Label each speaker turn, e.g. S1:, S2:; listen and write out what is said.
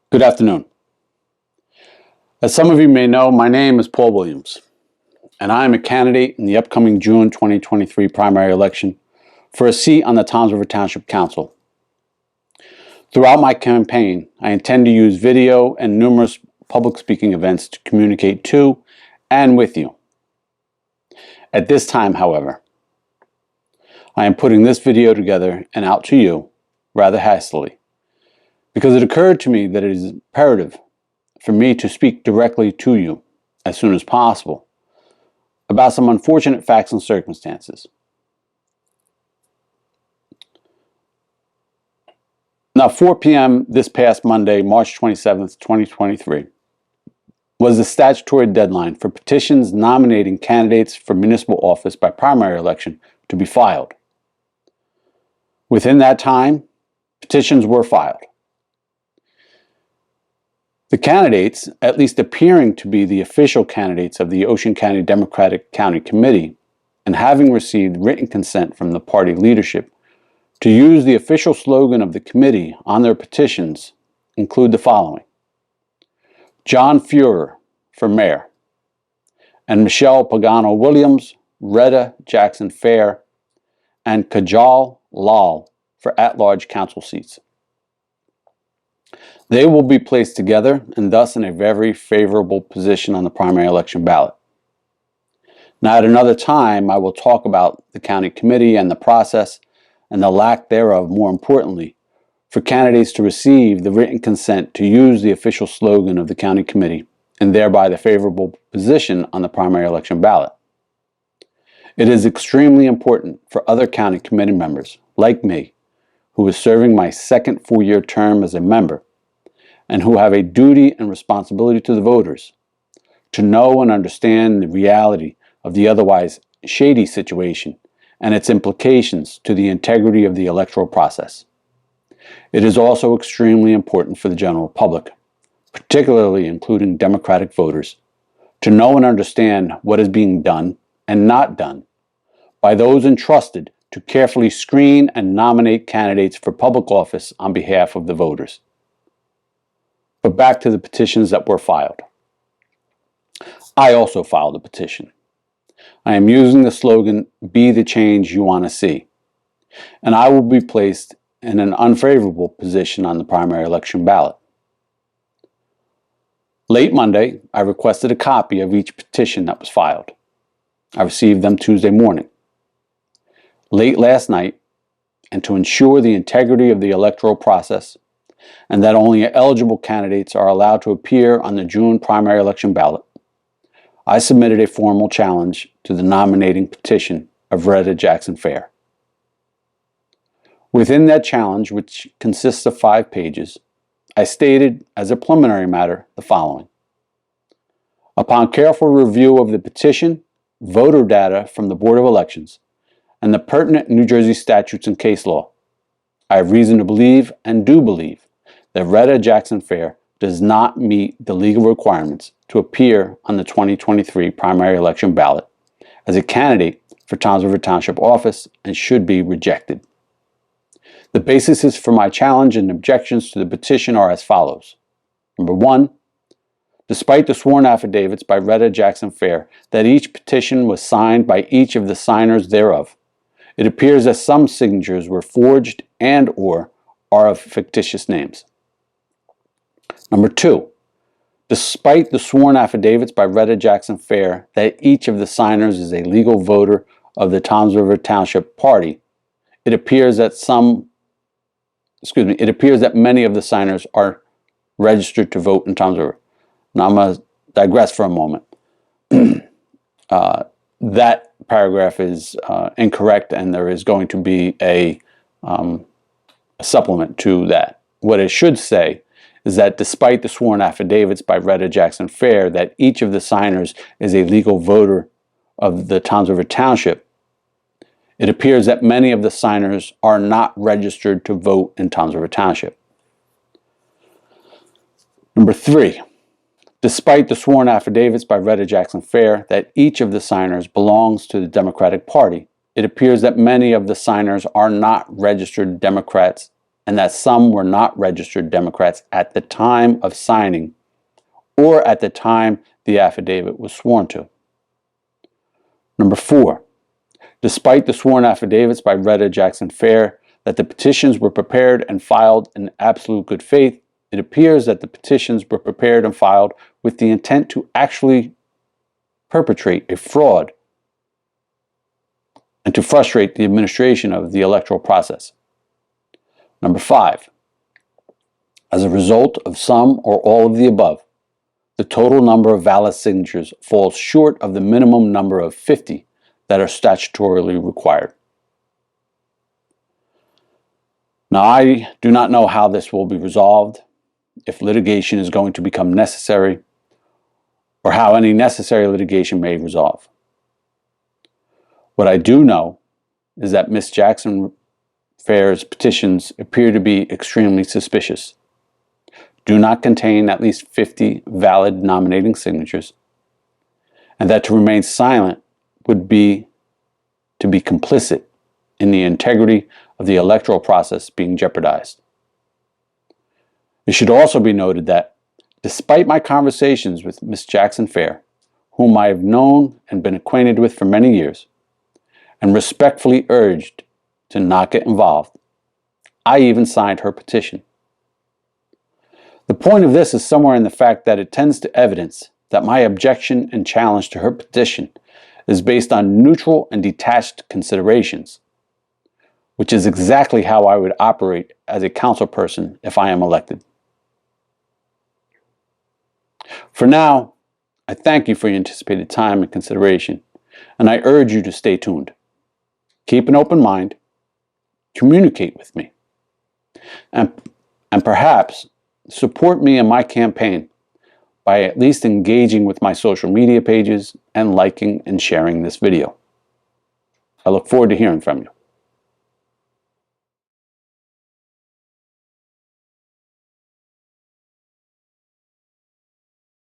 S1: Good afternoon. As some of you may know, my name is Paul Williams, and I am a candidate in the upcoming June 2023 primary election for a seat on the Toms River Township Council. Throughout my campaign, I intend to use video and numerous public speaking events to communicate to and with you. At this time, however, I am putting this video together and out to you rather hastily, because it occurred to me that it is imperative for me to speak directly to you as soon as possible about some unfortunate facts and circumstances. Now, 4 p.m. this past Monday, March 27th, 2023, was the statutory deadline for petitions nominating candidates for municipal office by primary election to be filed. Within that time, petitions were filed. The candidates, at least appearing to be the official candidates of the Ocean County Democratic County Committee, and having received written consent from the party leadership to use the official slogan of the committee on their petitions, include the following: John Fuhrer for mayor, and Michelle Pagano-Williams, Rhetta Jackson-Fair, and Kajal Lal for at-large council seats. They will be placed together and thus in a very favorable position on the primary election ballot. Now, at another time, I will talk about the county committee and the process and the lack thereof, more importantly, for candidates to receive the written consent to use the official slogan of the county committee and thereby the favorable position on the primary election ballot. It is extremely important for other county committee members, like me, who is serving my second full-year term as a member, and who have a duty and responsibility to the voters, to know and understand the reality of the otherwise shady situation and its implications to the integrity of the electoral process. It is also extremely important for the general public, particularly including Democratic voters, to know and understand what is being done and not done by those entrusted to carefully screen and nominate candidates for public office on behalf of the voters. But back to the petitions that were filed. I also filed a petition. I am using the slogan, "Be the change you want to see," and I will be placed in an unfavorable position on the primary election ballot. Late Monday, I requested a copy of each petition that was filed. I received them Tuesday morning. Late last night, and to ensure the integrity of the electoral process, and that only eligible candidates are allowed to appear on the June primary election ballot, I submitted a formal challenge to the nominating petition of Rhetta Jackson-Fair. Within that challenge, which consists of 5 pages, I stated as a preliminary matter the following: upon careful review of the petition, voter data from the Board of Elections, and the pertinent New Jersey statutes and case law, I have reason to believe and do believe that Rhetta Jackson-Fair does not meet the legal requirements to appear on the 2023 primary election ballot as a candidate for Toms River Township office and should be rejected. The bases for my challenge and objections to the petition are as follows. Number 1, despite the sworn affidavits by Rhetta Jackson-Fair that each petition was signed by each of the signers thereof, it appears that some signatures were forged and or are of fictitious names. Number 2, despite the sworn affidavits by Rhetta Jackson-Fair that each of the signers is a legal voter of the Toms River Township Party, it appears that many of the signers are registered to vote in Toms River. Now I'm going to digress for a moment. That paragraph is incorrect, and there is going to be a supplement to that. What it should say is that despite the sworn affidavits by Rhetta Jackson-Fair that each of the signers is a legal voter of the Toms River Township, it appears that many of the signers are not registered to vote in Toms River Township. Number 3, despite the sworn affidavits by Rhetta Jackson-Fair that each of the signers belongs to the Democratic Party, it appears that many of the signers are not registered Democrats and that some were not registered Democrats at the time of signing or at the time the affidavit was sworn to. Number 4, despite the sworn affidavits by Rhetta Jackson-Fair that the petitions were prepared and filed in absolute good faith, it appears that the petitions were prepared and filed with the intent to actually perpetrate a fraud and to frustrate the administration of the electoral process. Number 5, as a result of some or all of the above, the total number of valid signatures falls short of the minimum number of 50 that are statutorily required. Now, I do not know how this will be resolved, if litigation is going to become necessary, or how any necessary litigation may resolve. What I do know is that Ms. Jackson-Fair's petitions appear to be extremely suspicious, do not contain at least 50 valid nominating signatures, and that to remain silent would be to be complicit in the integrity of the electoral process being jeopardized. It should also be noted that, despite my conversations with Ms. Jackson-Fair, whom I have known and been acquainted with for many years, and respectfully urged to not get involved, I even signed her petition. The point of this is somewhere in the fact that it tends to evidence that my objection and challenge to her petition is based on neutral and detached considerations, which is exactly how I would operate as a councilperson if I am elected. For now, I thank you for your anticipated time and consideration, and I urge you to stay tuned. Keep an open mind, communicate with me, and perhaps support me in my campaign by at least engaging with my social media pages and liking and sharing this video. I look forward to hearing from you.